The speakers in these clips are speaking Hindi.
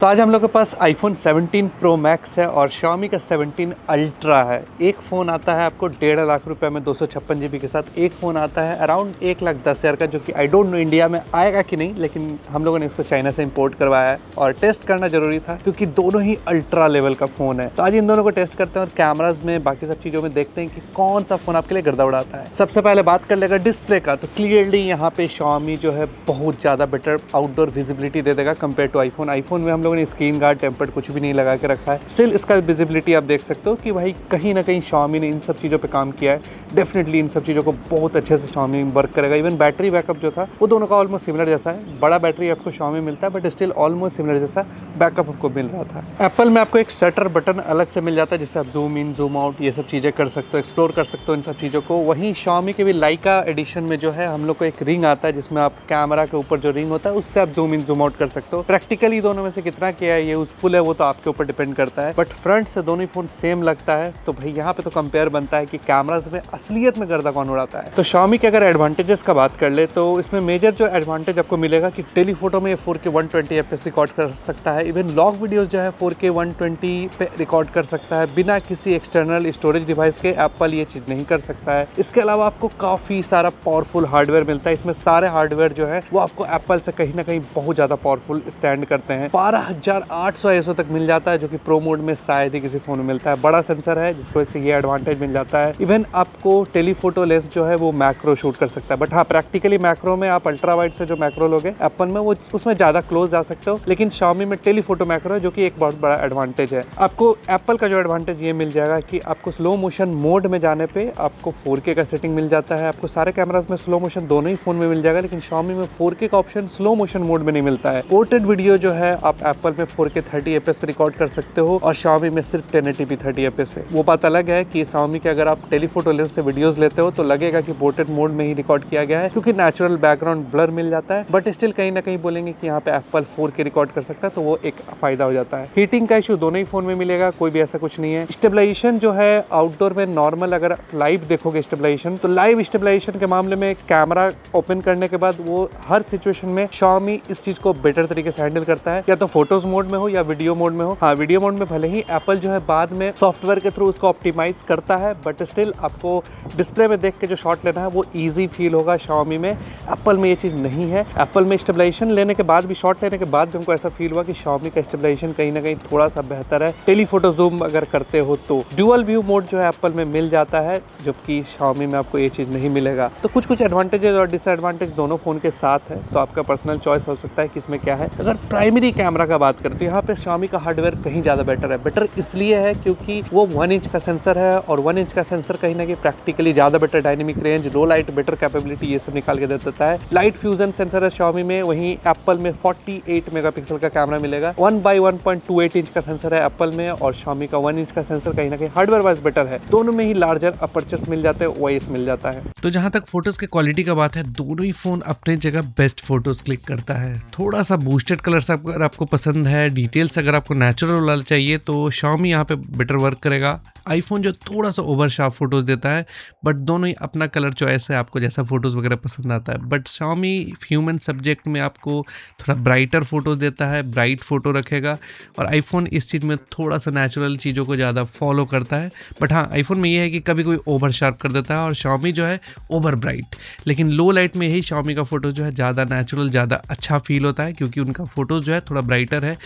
तो आज हम लोग के पास iPhone 17 Pro Max है और Xiaomi का 17 Ultra है। एक फ़ोन आता है आपको 1.5 लाख रुपए में 256 GB के साथ। एक फ़ोन आता है अराउंड 1,10,000 का, जो कि आई डोंट नो इंडिया में आएगा कि नहीं, लेकिन हम लोगों ने इसको चाइना से इंपोर्ट करवाया है और टेस्ट करना जरूरी था क्योंकि दोनों ही अल्ट्रा लेवल का फ़ोन है। तो आज इन दोनों को टेस्ट करते हैं और कैमराज में बाकी सब चीज़ों में देखते हैं कि कौन सा फ़ोन आपके लिए गर्दा उड़ाता है। सबसे पहले बात कर लेगा डिस्प्ले का, तो क्लियरली यहाँ पे Xiaomi जो है बहुत ज़्यादा बेटर आउटडोर विजिबिलिटी दे देगा कंपेयर टू आईफोन में हम लोगों ने स्क्रीन गार्ड टेम्पर्ड कुछ भी नहीं लगा के रखा है। स्टिल इसका विजिबिलिटी आप देख सकते हो कि भाई कहीं ना कहीं Xiaomi ने इन सब चीज़ों पे काम किया है। डेफिनेटली इन सब चीज़ों को बहुत अच्छे से Xiaomi वर्क करेगा। इवन बैटरी बैकअप जो था वो दोनों का ऑलमोस्ट सिमिलर जैसा है। बड़ा बैटरी आपको Xiaomi मिलता है बट स्टिल ऑलमोस्ट सिमिलर जैसा बैकअप आपको मिल रहा था। एप्पल में आपको एक शटर बटन अलग से मिल जाता है जिससे आप जूम इन जूम आउट ये सब चीज़ें कर सकते हो, एक्सप्लोर कर सकते हो इन सब चीज़ों को। वहीं Xiaomi के भी लाइका एडिशन में जो है हम लोग को एक रिंग आता है जिसमें आप कैमरा के ऊपर जो रिंग होता है उससे आप जूम इन जूम आउट कर सकते हो। प्रैक्टिकली दोनों में से कितना किया है, ये यूजफुल है, वो तो आपके ऊपर डिपेंड करता है। बट फ्रंट से दोनों ही फोन सेम लगता है, तो भाई यहाँ पे तो कंपेयर बनता है कि कैमराज में असलियत में गर्दा कौन उड़ाता है। तो Xiaomi के अगर एडवांटेजेस का बात कर ले तो इसमें मेजर जो एडवांटेज आपको मिलेगा कि टेलीफोटो में 4K 120 FPS रिकॉर्ड कर सकता है। इवन लॉग वीडियोस जो है 4K 120 पे रिकॉर्ड कर सकता है बिना किसी एक्सटर्नल स्टोरेज डिवाइस के। एप्पल ये चीज़ नहीं कर सकता है। इसके अलावा आपको काफ़ी सारा पावरफुल हार्डवेयर मिलता है। इसमें सारे हार्डवेयर जो है वो आपको एप्पल से कहीं ना कहीं बहुत ज़्यादा पावरफुल स्टैंड करते हैं। 12,800 ISO तक मिल जाता है, जो कि प्रो मोड में शायद ही किसी फोन में मिलता है। बड़ा सेंसर है जिसकी वजह से ये एडवांटेज मिल जाता है। इवन आपको टेलीफोटो लेंस जो है वो मैक्रो शूट कर सकता है। बट हाँ, प्रैक्टिकली मैक्रो में आप अल्ट्रा वाइड से जो मैक्रो लोगे एप्पल में वो उसमें ज़्यादा क्लोज जा सकते हो, लेकिन Xiaomi में टेलीफोटो मैक्रो है जो कि एक बहुत बड़ा एडवांटेज है। आपको एप्पल का जो एडवांटेज ये मिल जाएगा कि आपको स्लो मोशन मोड में जाने पे आपको 4K का सेटिंग मिल जाता है। आपको सारे कैमराज में स्लो मोशन दोनों ही फोन में मिल जाएगा, लेकिन Xiaomi में 4K का ऑप्शन स्लो मोशन मोड में नहीं मिलता है। पोर्ट्रेट वीडियो जो है आप एप्पल में 4K 30 FPS पे रिकॉर्ड कर सकते हो और Xiaomi में सिर्फ 1080p 30 FPS पे। वो बात अलग है कि Xiaomi के अगर आप टेलीफोटो लेंस से वीडियोस लेते हो तो लगेगा कि पोर्ट्रेट मोड में ही रिकॉर्ड किया गया है क्योंकि नेचुरल बैकग्राउंड ब्लर मिल जाता है। बट स्टिल कहीं ना कहीं बोलेंगे कि यहाँ पे एप्पल 4K रिकॉर्ड कर सकता है, तो वो एक फायदा हो जाता है। हीटिंग का इशू दोनों ही फोन में मिलेगा, कोई भी ऐसा कुछ नहीं है। स्टेबलाइजेशन जो है आउटडोर में नॉर्मल, अगर लाइव देखोगे स्टेबलाइजेशन, तो लाइव स्टेबलाइजेशन के मामले में कैमरा ओपन करने के बाद वो हर सिचुएशन में Xiaomi इस चीज को बेटर तरीके से हैंडल करता है, या तो फोटोज मोड में हो या वीडियो मोड में हो। हाँ, वीडियो मोड में भले ही एप्पल जो है बाद में सॉफ्टवेयर के थ्रू उसको ऑप्टिमाइज करता है, बट स्टिल आपको डिस्प्ले में देख के जो शॉट लेना है वो इजी फील होगा। Xiaomi में, एप्पल में ये चीज़ नहीं है। एप्पल में स्टेबलाइजेशन लेने के बाद भी, शॉट लेने के बाद भी हमको ऐसा फील हुआ कि Xiaomi का स्टेबलाइजेशन कहीं ना कहीं थोड़ा सा बेहतर है। टेलीफोटो जूम अगर करते हो तो ड्यूअल व्यू मोड जो है एप्पल में मिल जाता है, जबकि Xiaomi में आपको ये चीज़ नहीं मिलेगा। तो कुछ कुछ एडवांटेजेस और डिसएडवांटेज दोनों फोन के साथ है, तो आपका पर्सनल चॉइस हो सकता है कि इसमें क्या है। अगर प्राइमरी कैमरा का बात करते हैं, यहाँ पे Xiaomi का हार्डवेयर कहीं ज़्यादा बेटर है। बेटर इसलिए है क्योंकि वो 1 इंच का सेंसर है और 1 इंच का सेंसर कहीं ना कहीं प्रैक्टिकली ज़्यादा बेटर डायनेमिक रेंज, लो लाइट, बेटर कैपेबिलिटी ये सब निकाल के दे देता है। लाइट फ्यूजन सेंसर है Xiaomi में, वहीं एप्पल में 48 मेगापिक्सल का कैमरा मिलेगा। 1/1.28 इंच का सेंसर है एप्पल में और Xiaomi का 1 इंच का सेंसर कहीं ना कहीं हार्डवेयर वाइज बेटर है। दोनों में ही लार्जर अपर्चर्स मिल जाते हैं, OIS मिल जाता है। तो जहाँ तक फोटोज की क्वालिटी का बात है, दोनों ही फोन अपने जगह बेस्ट फोटोज क्लिक करता है। थोड़ा सा बूस्टेड कलर्स अगर आपको पसंद है, डिटेल्स अगर आपको नेचुरल वाला चाहिए तो Xiaomi यहाँ पे बेटर वर्क करेगा। आईफोन जो थोड़ा सा ओवर शार्प फोटोज देता है, बट दोनों ही अपना कलर चॉइस है, आपको जैसा फोटोज वगैरह पसंद आता है। बट Xiaomi ह्यूमन सब्जेक्ट में आपको थोड़ा ब्राइटर फोटोज देता है, ब्राइट फोटो रखेगा, और आईफोन इस चीज़ में थोड़ा सा नेचुरल चीज़ों को ज़्यादा फॉलो करता है। बट हाँ, आईफोन में ये है कि कभी कोई ओवर शार्प कर देता है और Xiaomi जो है ओवर ब्राइट। लेकिन लो लाइट में ही Xiaomi का फोटो जो है ज़्यादा नेचुरल, ज़्यादा अच्छा फील होता है क्योंकि उनका फोटोज जो है थोड़ा ब्राइटर है।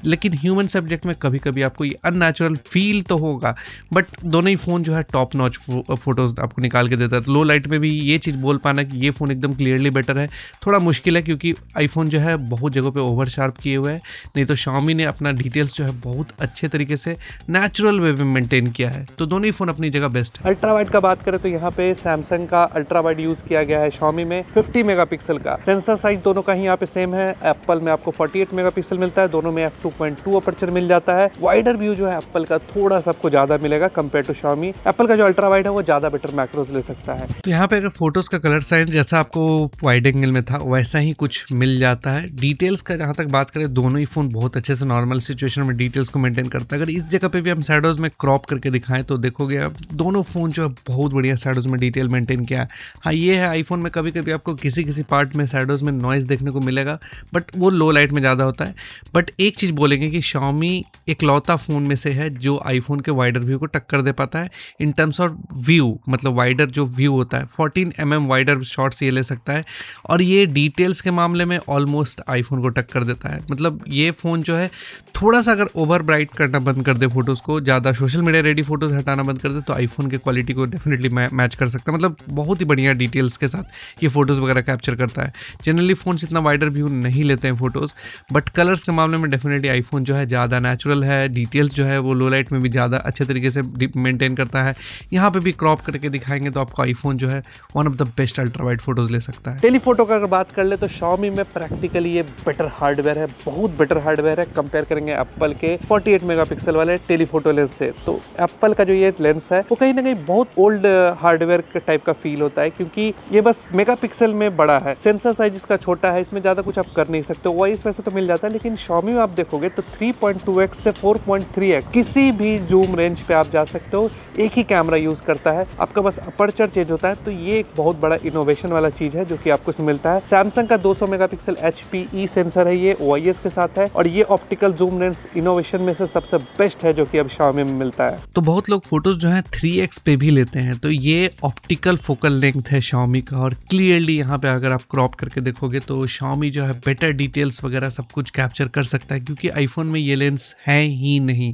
लेकिन ह्यूमन सब्जेक्ट में कभी कभी आपको ये अननेचुरल फील तो होगा, बट दोनों ही फ़ोन जो है टॉप नॉच फोटोज़ आपको निकाल के देता है। तो लो लाइट में भी ये चीज़ बोल पाना कि ये फ़ोन एकदम क्लियरली बेटर है थोड़ा मुश्किल है, क्योंकि आईफोन जो है बहुत जगहों पे ओवर शार्प किए हुए हैं। नहीं तो Xiaomi ने अपना डिटेल्स जो है बहुत अच्छे तरीके से नेचुरल वे में मेंटेन किया है। तो दोनों ही फ़ोन अपनी जगह बेस्ट है। अल्ट्रा वाइड का बात करें तो यहाँ पे सैमसंग का अल्ट्रा वाइड यूज किया गया है। Xiaomi में 50 मेगापिक्सल का सेंसर साइज दोनों का ही यहाँ पे सेम है। एप्पल में आपको 48 मेगापिक्सल मिलता है, दोनों में f2.2 अपर्चर मिल जाता है। वाइडर व्यू जो है एप्पल का थोड़ा सा आपको ज्यादा मिलेगा कंपेयर टू Xiaomi। एप्पल का जो अल्ट्रा वाइड है वो ज्यादा बेटर मैक्रोज ले सकता है। तो यहाँ पे अगर फोटोज का कलर साइंस जैसा आपको वाइड एंगल में था वैसा ही कुछ मिल जाता है। डिटेल्स का जहाँ तक बात करें, दोनों ही फोन बहुत अच्छे से नॉर्मल सिचुएशन में डिटेल्स को मेंटेन करता है। अगर इस जगह पे भी हम शैडोज में क्रॉप करके दिखाएं तो देखोगे आप दोनों फोन जो है बहुत बढ़िया शैडोज में डिटेल मेंटेन किया है। हाँ, ये है आईफोन में कभी कभी आपको किसी पार्ट में शैडोज में नॉइज देखने को मिलेगा, बट वो लो लाइट में ज़्यादा होता है। बट एक चीज़ बोलेंगे कि Xiaomi इकलौता फ़ोन में से है जो आईफोन के वाइडर व्यू को टक्कर दे पाता है इन टर्म्स ऑफ व्यू, मतलब वाइडर जो व्यू होता है 14 mm वाइडर शॉट्स ये ले सकता है, और ये डिटेल्स के मामले में ऑलमोस्ट आईफोन को टक्कर देता है। मतलब ये फ़ोन जो है थोड़ा सा अगर ओवर ब्राइट करना बंद कर दे फोटोज़ को, ज़्यादा सोशल मीडिया रेडी फोटोज़ हटाना बंद कर दे, तो आईफोन के क्वालिटी को डेफिनेटली मैच कर सकता है। मतलब बहुत ही बढ़िया डिटेल्स के साथ ये फ़ोटोज़ वगैरह कैप्चर करता है। जनरली फ़ोन्स इतना वाइडर व्यू नहीं लेते हैं फ़ोटोज़, बट कलर्स के मामले में डेफिनेटली आईफोन जो है ज़्यादा नेचुरल है। डिटेल्स जो है वो लो लाइट में भी ज़्यादा अच्छे तरीके से मेंटेन करता है। यहाँ पे भी क्रॉप करके दिखाएंगे तो आपको आईफोन जो है one of the best ultra wide photos ले सकता है। टेलीफोटो का अगर बात कर ले तो Xiaomi में प्रैक्टिकली ये बेटर हार्डवेयर है, बहुत बेटर हार्डवेयर है। कंपेयर करेंगे एप्पल के 48 मेगापिक्सल वाले टेलीफोटो लेंस से, तो एप्पल का जो ये लेंस है वो कहीं ना कहीं बहुत ओल्ड हार्डवेयर के टाइप का फील होता है, क्योंकि ये बस मेगापिक्सल में बड़ा है, सेंसर साइज इसका छोटा है, इसमें ज़्यादा कुछ आप कर नहीं सकते। वॉइस वैसे तो मिल जाता है, लेकिन Xiaomi में आप देखोगे तो 3.2x से 4.3x किसी भी जूम रेंज पे आप जा सकते हो। एक ही कैमरा यूज़ करता है, आपका बस अपर्चर चेंज होता है, तो ये एक बहुत बड़ा इनोवेशन वाला चीज़ है जो कि आपको इसमें मिलता है। सैमसंग का 200 मेगापिक्सल HPE सेंसर है, ये OIS के साथ है, और ये ऑप्टिकल जूम लेंस इनोवेशन में से सबसे बेस्ट है जो कि अब Xiaomi में मिलता है। तो बहुत लोग फोटोज जो है 3x पे भी लेते हैं, तो ये ऑप्टिकल फोकल लेंथ है Xiaomi का, और क्लियरली यहाँ पे अगर आप क्रॉप करके देखोगे तो Xiaomi जो है बेटर डिटेल्स वगैरह सब कुछ कैप्चर कर सकता है, क्योंकि आईफोन में ये लेंस है ही नहीं।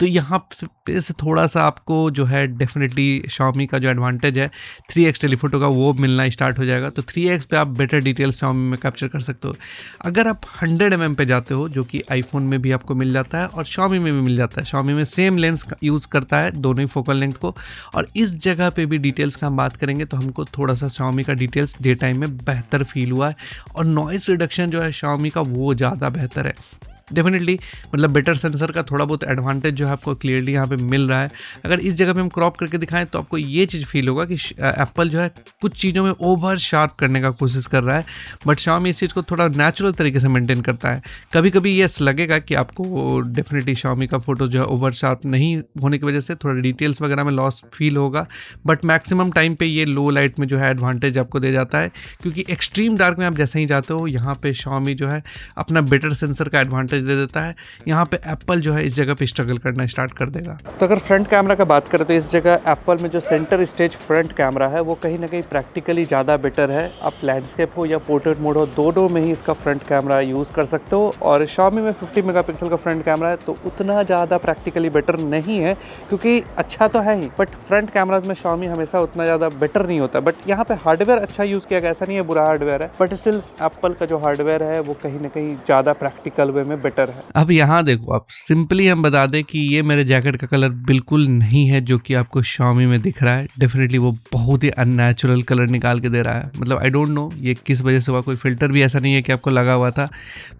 तो यहाँ पे से थोड़ा सा आपको जो है डेफिनेटली Xiaomi का जो एडवांटेज है 3x टेलीफोटो का वो मिलना स्टार्ट हो जाएगा। तो 3x पे आप बेटर डिटेल्स Xiaomi में कैप्चर कर सकते हो। अगर आप 100 mm पे जाते हो, जो कि आईफोन में भी आपको मिल जाता है और Xiaomi में भी मिल जाता है, Xiaomi में सेम लेंस यूज़ करता है दोनों ही फोकल लेंथ को, और इस जगह पे भी डिटेल्स का हम बात करेंगे तो हमको थोड़ा सा Xiaomi का डिटेल्स डे टाइम में बेहतर फील हुआ है, और नॉइस रिडक्शन जो है Xiaomi का वो ज़्यादा बेहतर है। डेफिनेटली मतलब बेटर सेंसर का थोड़ा बहुत एडवांटेज जो है आपको क्लियरली यहाँ पे मिल रहा है। अगर इस जगह पे हम क्रॉप करके दिखाएं तो आपको ये चीज़ फील होगा कि एप्पल जो है कुछ चीज़ों में ओवर शार्प करने का कोशिश कर रहा है, बट Xiaomi इस चीज़ को थोड़ा नेचुरल तरीके से मेंटेन करता है। कभी कभी ये लगेगा कि आपको डेफिनेटली Xiaomi का फोटो जो है ओवर शार्प नहीं होने की वजह से थोड़ा डिटेल्स वगैरह में लॉस फील होगा, बट मैक्सिमम टाइम पे ये लो लाइट में जो है एडवांटेज आपको दे जाता है, क्योंकि एक्सट्रीम डार्क में आप जैसे ही जाते हो यहाँ पे Xiaomi जो है अपना बेटर सेंसर का एडवांटेज दे देता है। यहाँ पे एप्पल जो है इस जगह पे स्ट्रगल करना स्टार्ट कर देगा। तो अगर फ्रंट कैमरा का बात करें तो इस जगह एप्पल में जो सेंटर स्टेज फ्रंट कैमरा है वो कहीं ना कहीं प्रैक्टिकली ज़्यादा बेटर है। आप लैंडस्केप हो या पोर्ट्रेट मोड हो, दोनों में ही इसका फ्रंट कैमरा यूज़ कर सकते हो। और Xiaomi में 50 मेगापिक्सल का फ्रंट कैमरा है तो उतना ज़्यादा प्रैक्टिकली बेटर नहीं है, क्योंकि अच्छा तो है ही, बट फ्रंट कैमराज में Xiaomi हमेशा उतना ज़्यादा बेटर नहीं होता। बट यहाँ पे हार्डवेयर अच्छा यूज़ किया गया, ऐसा नहीं है बुरा हार्डवेयर है, बट स्टिल एप्पल का जो हार्डवेयर है वो कहीं ना कहीं ज़्यादा प्रैक्टिकल वे में बेटर है। अब यहाँ देखो, आप सिंपली हम बता दें कि ये मेरे जैकेट का कलर बिल्कुल नहीं है जो कि आपको Xiaomi में दिख रहा है। डेफिनेटली वो बहुत ही अननेचुरल कलर निकाल के दे रहा है। मतलब आई डोंट नो ये किस वजह से हुआ, कोई फिल्टर भी ऐसा नहीं है कि आपको लगा हुआ था।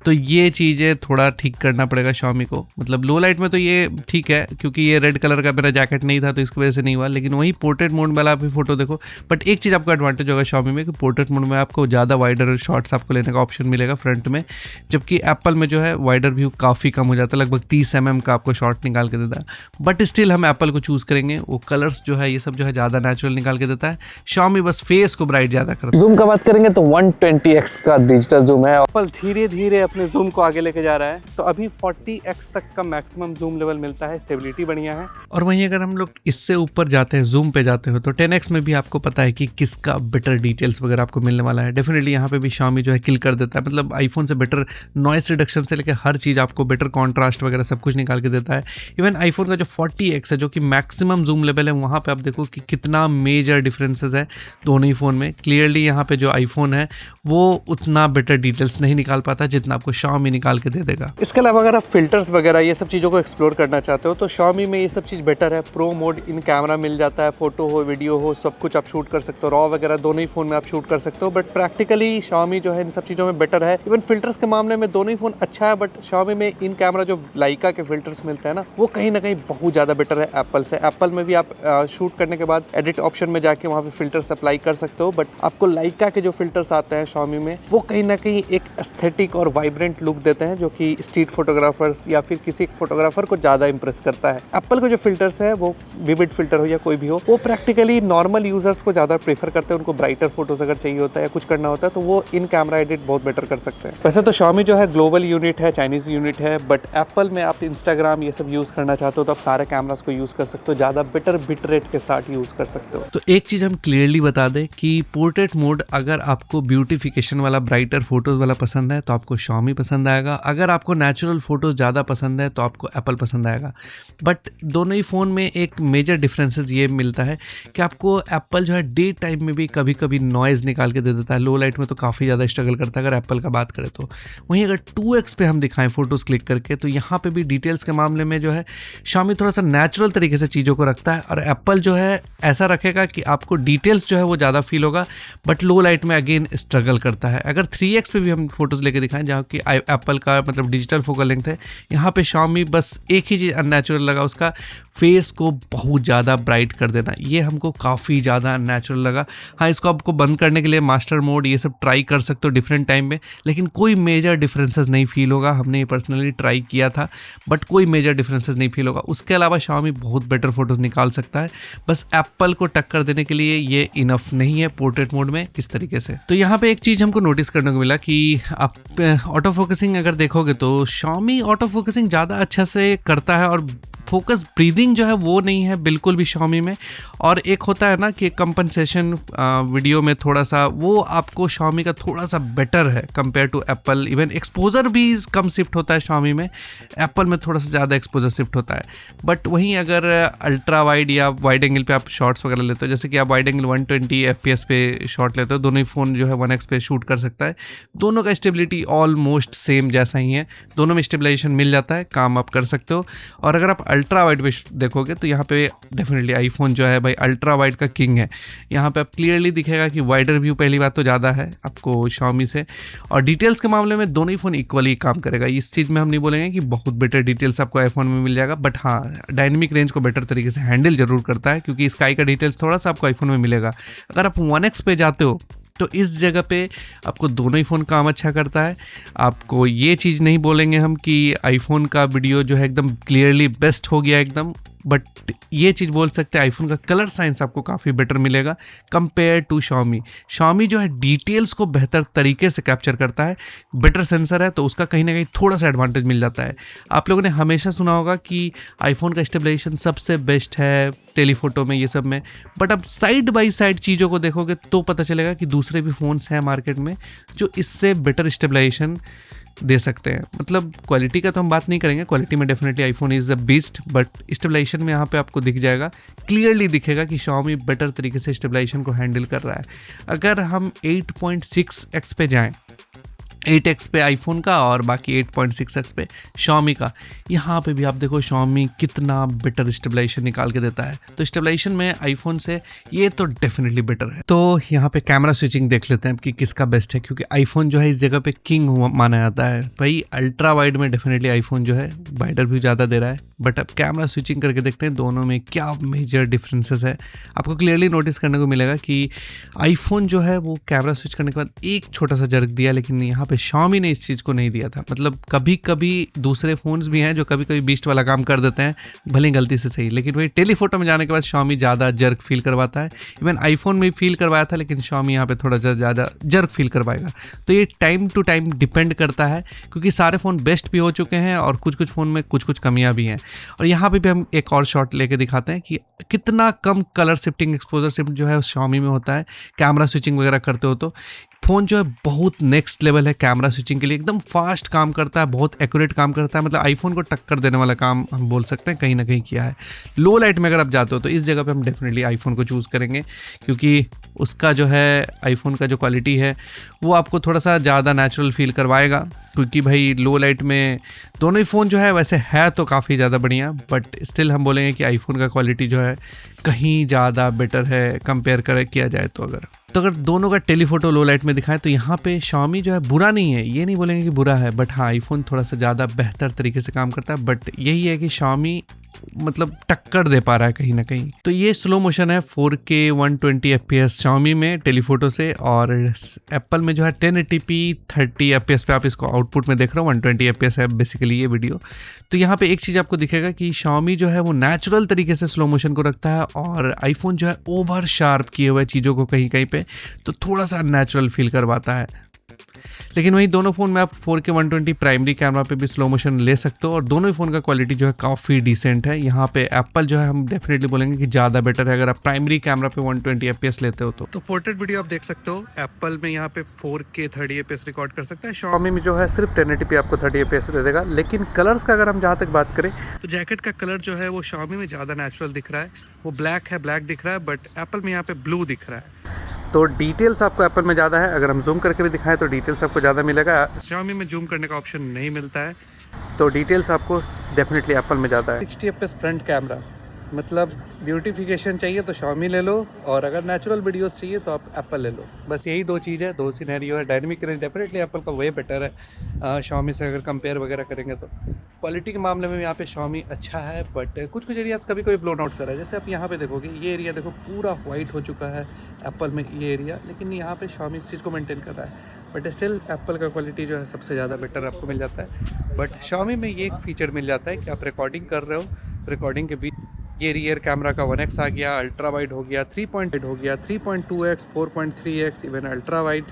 तो ये चीज़ें थोड़ा ठीक करना पड़ेगा Xiaomi को। मतलब लो लाइट में तो ये ठीक है, क्योंकि ये रेड कलर का मेरा जैकेट नहीं था तो इसकी वजह से नहीं हुआ, लेकिन वही पोर्ट्रेट मोड में आप फोटो देखो। बट एक चीज़ आपको एडवांटेज होगा Xiaomi में कि पोर्ट्रेट मोड में आपको ज़्यादा वाइडर शॉट्स आपको लेने का ऑप्शन मिलेगा फ्रंट में, जबकि एप्पल में जो है वाइडर व्यू काफ़ी कम हो जाता है, लगभग 30 mm का आपको शॉट निकाल के देता है। बट स्टिल हम एप्पल को चूज़ करेंगे, वो कलर्स जो है ये सब जो है ज़्यादा नेचुरल निकाल के देता है। Xiaomi बस फेस को ब्राइट ज़्यादा करता है। जूम का बात करेंगे तो 120x का डिजिटल जूम है। एप्पल धीरे धीरे अपने जूम को आगे लेके जा रहा है, तो अभी 40x तक का मैक्सिमम जूम लेवल मिलता है, स्टेबिलिटी बढ़िया है। और वहीं अगर हम लोग इससे ऊपर जाते हैं, जूम पे जाते हो, तो 10x में भी आपको पता है कि किसका बेटर डिटेल्स वगैरह आपको मिलने वाला है। डेफिनेटली यहाँ पे भी Xiaomi जो है किल कर देता है। मतलब आईफोन से बेटर नॉइस रिडक्शन से लेकर हर चीज़ आपको बेटर कॉन्ट्रास्ट वगैरह सब कुछ निकाल के देता है। इवन आईफोन का जो 40x है जो कि मैक्सिमम जूम लेवल है, वहाँ पे आप देखो कि कितना मेजर डिफरेंसेस है दोनों ही फ़ोन में। क्लियरली यहाँ पे जो आईफोन है वो उतना बेटर डिटेल्स नहीं निकाल पाता जितना आपको Xiaomi निकाल के दे देगा। इसके अलावा अगर आप फिल्टर्स वगैरह ये सब चीज़ों को एक्सप्लोर करना चाहते हो तो Xiaomi में ये सब चीज़ बेटर है। प्रो मोड इन कैमरा मिल जाता है, फोटो हो वीडियो हो सब कुछ आप शूट कर सकते हो, रॉ वगैरह दोनों ही फ़ोन में आप शूट कर सकते हो। बट प्रैक्टिकली Xiaomi जो है इन सब चीज़ों में बेटर है। इवन फिल्टर्स के मामले में दोनों ही फ़ोन अच्छा है, बट Xiaomi में इन कैमरा जो लाइका के फिल्टर्स मिलते हैं ना, वो कहीं ना कहीं बहुत ज़्यादा बेटर है एप्पल से। एप्पल में भी आप शूट करने के बाद एडिट ऑप्शन में जाके वहाँ पे फिल्टर्स अप्लाई कर सकते हो, बट आपको लाइका के जो फिल्टर्स आते हैं Xiaomi में वो कहीं ना कहीं एक एस्थेटिक और वाइब्रेंट लुक देते हैं, जो कि स्ट्रीट फोटोग्राफर्स या फिर किसी फोटोग्राफर को ज़्यादा इंप्रेस करता है। एप्पल के जो फिल्टर्स है वो विविड फिल्टर हो या कोई भी हो, वो प्रैक्टिकली नॉर्मल यूजर्स को ज़्यादा प्रेफर करते हैं। उनको ब्राइटर फोटोज अगर चाहिए होता है या कुछ करना होता है तो वो इन कैमरा एडिट बहुत बेटर कर सकते हैं। वैसे तो Xiaomi जो है ग्लोबल यूनिट है, चाइनीज़ यूनिट है, बट एप्पल में आप इंस्टाग्राम ये सब यूज़ करना चाहते हो तो आप सारे कैमरास को यूज़ कर सकते हो, ज़्यादा बेटर बिट रेट के साथ यूज़ कर सकते हो। तो एक चीज़ हम क्लियरली बता दें कि पोर्ट्रेट मोड अगर आपको ब्यूटिफिकेशन वाला ब्राइटर फोटोज़ वाला पसंद है तो आपको Xiaomi पसंद आएगा, अगर आपको नेचुरल फोटोज़ ज़्यादा पसंद है तो आपको एप्पल पसंद आएगा। बट दोनों ही फ़ोन में एक मेजर डिफरेंसेस ये मिलता है कि आपको एप्पल जो है डे टाइम में भी कभी कभी नॉइज़ निकाल के दे देता है, लो लाइट में तो काफ़ी ज़्यादा स्ट्रगल करता है अगर एप्पल का बात करें तो। वहीं अगर 2x पे हम दिखाएं फ़ोटोज़ क्लिक करके तो यहाँ पे भी डिटेल्स के मामले में जो है Xiaomi थोड़ा सा नेचुरल तरीके से चीज़ों को रखता है, और एप्पल जो है ऐसा रखेगा कि आपको डिटेल्स जो है वो ज़्यादा फील होगा, बट लो लाइट में अगेन स्ट्रगल करता है। अगर 3x पे भी हम फोटोज़ लेके दिखाएं जहाँ कि एप्पल का मतलब डिजिटल फोकल लेंथ है, यहाँ पे Xiaomi बस एक ही चीज़ अननेचुरल लगा, उसका फेस को बहुत ज़्यादा ब्राइट कर देना, ये हमको काफ़ी ज़्यादा अननेचुरल लगा। हाँ, इसको आपको बंद करने के लिए मास्टर मोड ये सब ट्राई कर सकते हो डिफरेंट टाइम में, लेकिन कोई मेजर डिफरेंसेस नहीं फील होगा। हमने ये पर्सनली ट्राई किया था, बट कोई मेजर डिफरेंसेस नहीं फील होगा। उसके अलावा Xiaomi बहुत बेटर फोटोज़ निकाल सकता है, बस एप्पल को टक्कर देने के लिए ये इनफ नहीं है पोर्ट्रेट मोड में इस तरीके से। तो यहाँ पे एक चीज़ हमको नोटिस करने को मिला कि आप ऑटो फोकसिंग अगर देखोगे तो Xiaomi ऑटो फोकसिंग ज़्यादा अच्छा से करता है, और फोकस ब्रीदिंग जो है वो नहीं है बिल्कुल भी Xiaomi में। और एक होता है ना कि कंपनसेशन वीडियो में थोड़ा सा वो आपको Xiaomi का थोड़ा सा बेटर है compare to Apple. Even exposure भी कम शिफ्ट होता है Xiaomi में, एप्पल में थोड़ा सा ज़्यादा एक्सपोजर शिफ्ट होता है। बट वहीं अगर अल्ट्रा वाइड या वाइड एंगल पे आप शॉट्स वगैरह लेते हो, जैसे कि आप वाइड एंगल 120 FPS पे शॉट लेते हो, दोनों ही फ़ोन जो है 1x पे शूट कर सकता है। दोनों का स्टेबिलिटी ऑलमोस्ट सेम जैसा ही है, दोनों में स्टेबलाइजेशन मिल जाता है, काम आप कर सकते हो। और अगर आप अल्ट्रा वाइड पे देखोगे तो यहाँ पे डेफिनेटली आईफोन जो है भाई अल्ट्रा वाइड का किंग है। यहाँ पे आप क्लियरली दिखेगा कि वाइडर व्यू पहली बात तो ज़्यादा है आपको Xiaomi से, और डिटेल्स के मामले में दोनों ही फ़ोन इक्वली काम करेगा। इस चीज़ में हम नहीं बोलेंगे कि बहुत बेटर डिटेल्स आपको आईफोन में मिल जाएगा, बट हाँ डायनेमिक रेंज को बेटर तरीके से हैंडल जरूर करता है, क्योंकि स्काई का डिटेल्स थोड़ा सा आपको आईफोन में मिलेगा। अगर आप 1x पे जाते हो तो इस जगह पे आपको दोनों ही फ़ोन काम अच्छा करता है। आपको ये चीज़ नहीं बोलेंगे हम कि आईफोन का वीडियो जो है एकदम क्लियरली बेस्ट हो गया एकदम, बट ये चीज़ बोल सकते हैं आईफोन का कलर साइंस आपको काफ़ी बेटर मिलेगा कंपेयर टू Xiaomi जो है डिटेल्स को बेहतर तरीके से कैप्चर करता है, बेटर सेंसर है, तो उसका कहीं ना कहीं थोड़ा सा एडवांटेज मिल जाता है। आप लोगों ने हमेशा सुना होगा कि आईफोन का स्टेबलाइजेशन सबसे बेस्ट है टेलीफोटो में, ये सब में, बट अब साइड बाई साइड चीज़ों को देखोगे तो पता चलेगा कि दूसरे भी फ़ोन्स हैं मार्केट में जो इससे बेटर स्टेबलाइजेशन दे सकते हैं। मतलब क्वालिटी का तो हम बात नहीं करेंगे, क्वालिटी में definitely iPhone is the best, but stabilization में यहाँ पे आपको दिख जाएगा, क्लियरली दिखेगा कि Xiaomi बेटर तरीके से स्टेबलाइजेशन को हैंडल कर रहा है। अगर हम 8.6x पे जाएं, 8x पे आईफोन का और बाकी 8.6x पे Xiaomi का, यहाँ पे भी आप देखो Xiaomi कितना बेटर स्टेबलाइजेशन निकाल के देता है। तो स्टेबलाइजेशन में आईफोन से ये तो डेफिनेटली बेटर है। तो यहाँ पे कैमरा स्विचिंग देख लेते हैं कि किसका बेस्ट है, क्योंकि आईफोन जो है इस जगह पे किंग माना जाता है। भाई अल्ट्रा वाइड में डेफिनेटली आईफोन जो है वाइडर भी ज़्यादा दे रहा है, बट अब कैमरा स्विचिंग करके देखते हैं दोनों में क्या मेजर डिफरेंसेस है। आपको क्लियरली नोटिस करने को मिलेगा कि आईफोन जो है वो कैमरा स्विच करने के बाद एक छोटा सा जर्क दिया, लेकिन यहाँ पे Xiaomi ने इस चीज़ को नहीं दिया था। मतलब कभी कभी दूसरे फ़ोन्स भी हैं जो कभी कभी बीस्ट वाला काम कर देते हैं, भले गलती से सही, लेकिन वही टेलीफोटो में जाने के बाद Xiaomi ज़्यादा जर्क फील करवाता है। इवन आईफोन में फील करवाया था, लेकिन Xiaomi यहाँ पे थोड़ा ज़्यादा जर्क फील करवाएगा। तो ये टाइम टू टाइम डिपेंड करता है, क्योंकि सारे फ़ोन बेस्ट भी हो चुके हैं और कुछ कुछ फ़ोन में कुछ कुछ कमियाँ भी हैं। और यहाँ पे भी हम एक और शॉट लेके दिखाते हैं कि कितना कम कलर शिफ्टिंग एक्सपोजर शिफ्ट जो है Xiaomi में होता है। कैमरा स्विचिंग वगैरह करते हो तो फ़ोन जो है बहुत नेक्स्ट लेवल है कैमरा स्विचिंग के लिए, एकदम फास्ट काम करता है, बहुत एक्यूरेट काम करता है। मतलब आईफोन को टक्कर देने वाला काम हम बोल सकते हैं कहीं ना कहीं किया है। लो लाइट में अगर आप जाते हो तो इस जगह पे हम डेफिनेटली आईफोन को चूज़ करेंगे, क्योंकि उसका जो है आईफोन का जो क्वालिटी है वो आपको थोड़ा सा ज़्यादा नेचुरल फील करवाएगा। क्योंकि भाई लो लाइट में दोनों ही फ़ोन जो है वैसे है तो काफ़ी ज़्यादा बढ़िया, बट स्टिल हम बोलेंगे कि आईफोन का क्वालिटी जो है कहीं ज़्यादा बेटर है कंपेयर किया जाए तो। अगर दोनों का टेलीफोटो लो लाइट में दिखाएं तो यहाँ पे Xiaomi जो है बुरा नहीं है, ये नहीं बोलेंगे कि बुरा है, बट हाँ आईफोन थोड़ा सा ज़्यादा बेहतर तरीके से काम करता है। बट यही है कि Xiaomi मतलब टक्कर दे पा रहा है कहीं ना कहीं। तो ये स्लो मोशन है 4K 120 FPS Xiaomi में टेलीफोटो से, और एप्पल में जो है 1080p 30 FPS पे आप इसको आउटपुट में देख रहे हो, 120 FPS है बेसिकली ये वीडियो। तो यहाँ पे एक चीज़ आपको दिखेगा कि Xiaomi जो है वो नेचुरल तरीके से स्लो मोशन को रखता है, और आईफोन जो है ओवर शार्प किए हुए चीज़ों को कहीं कहीं पे तो थोड़ा सा नेचुरल फील करवाता है। लेकिन वहीं दोनों फ़ोन में आप 4K 120 प्राइमरी कैमरा पे भी स्लो मोशन ले सकते हो और दोनों ही फ़ोन का क्वालिटी जो है काफ़ी डिसेंट है। यहाँ पे एप्पल जो है हम डेफिनेटली बोलेंगे कि ज़्यादा बेटर है अगर आप प्राइमरी कैमरा पे 120 FPS लेते हो तो पोर्ट्रेट वीडियो आप देख सकते हो। एप्पल में यहाँ पे 4K 30 FPS रिकॉर्ड कर सकता है। Xiaomi में जो है सिर्फ 1080p आपको 30 FPS दे देगा। लेकिन कलर्स का अगर हम जहाँ तक बात करें तो जैकेट का कलर जो है वो Xiaomi में ज़्यादा नेचुरल दिख रहा है, वो ब्लैक दिख रहा है, बट एप्पल में यहाँ पे ब्लू दिख रहा है। तो डिटेल्स आपको एप्पल में ज़्यादा है। अगर हम जूम करके भी दिखाएं तो डिटेल्स आपको ज़्यादा मिलेगा। Xiaomi में जूम करने का ऑप्शन नहीं मिलता है, तो डिटेल्स आपको डेफिनेटली एप्पल में ज़्यादा है। 60 FPS फ्रंट कैमरा, मतलब ब्यूटिफिकेशन चाहिए तो Xiaomi ले लो, और अगर नेचुरल वीडियोस चाहिए तो आप एप्पल ले लो। बस यही दो चीज़ है, दो सिनेरियो है। डायनेमिक रेंज डेफिनेटली एप्पल का वे बेटर है Xiaomi से अगर कंपेयर वगैरह करेंगे तो। क्वालिटी के मामले में यहाँ पे Xiaomi अच्छा है, बट कुछ एरियाज़ कभी कभी ब्लोन आउट कर रहा है। जैसे आप यहाँ पे देखोगे, ये एरिया देखो पूरा वाइट हो चुका है एप्पल में ये एरिया, लेकिन यहाँ पे Xiaomi इस चीज़ को मेंटेन कर रहा है। बट स्टिल एप्पल का क्वालिटी जो है सबसे ज़्यादा बेटर आपको मिल जाता है। बट Xiaomi में ये एक फीचर मिल जाता है कि आप रिकॉर्डिंग कर रहे हो, रिकॉर्डिंग के बीच ये रियर कैमरा का 1x आ गया, अल्ट्रा वाइड हो गया, 3.8 हो गया, 3.2x, 4.3x, even ultra wide,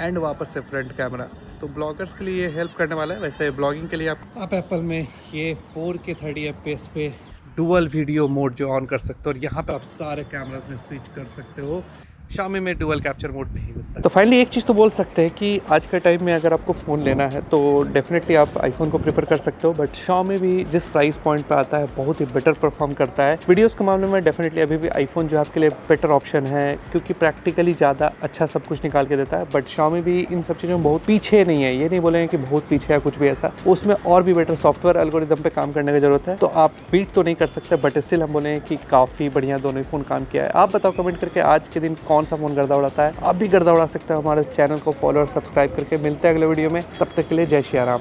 and वापस से फ्रंट कैमरा। तो ब्लॉगर्स के लिए ये हेल्प करने वाला है। वैसे ब्लॉगिंग के लिए आप एप्पल में ये 4K 30 FPS पे डुअल वीडियो मोड जो ऑन कर सकते हो, और यहाँ पे आप सारे कैमरास में स्विच कर सकते हो। Xiaomi में डुअल कैप्चर मोड नहीं होता। तो फाइनली एक चीज़ तो बोल सकते हैं कि आज के टाइम में अगर आपको फ़ोन लेना है तो डेफिनेटली आप आईफोन को प्रेफर कर सकते हो, बट Xiaomi भी जिस प्राइस पॉइंट पे आता है बहुत ही बेटर परफॉर्म करता है। वीडियोस के मामले में डेफिनेटली अभी भी आईफोन जो है आपके लिए बेटर ऑप्शन है, क्योंकि प्रैक्टिकली ज़्यादा अच्छा सब कुछ निकाल के देता है। बट Xiaomi भी इन सब चीज़ों में बहुत पीछे नहीं है। ये नहीं बोलेंगे कि बहुत पीछे है कुछ भी ऐसा, उसमें और भी बेटर सॉफ्टवेयर एल्गोरिदम पे काम करने की जरूरत है। तो आप बीट तो नहीं कर सकते, बट स्टिल हम बोलेंगे कि काफ़ी बढ़िया दोनों ही फ़ोन काम किया है। आप बताओ कमेंट करके आज के दिन कौन सा फ़ोन गर्दा उड़ाता है। आप भी गर्दा उड़ा सकते हो। हमारे चैनल को फॉलो और सब्सक्राइब करके। मिलते हैं अगले वीडियो में, तब तक के लिए जय श्री राम।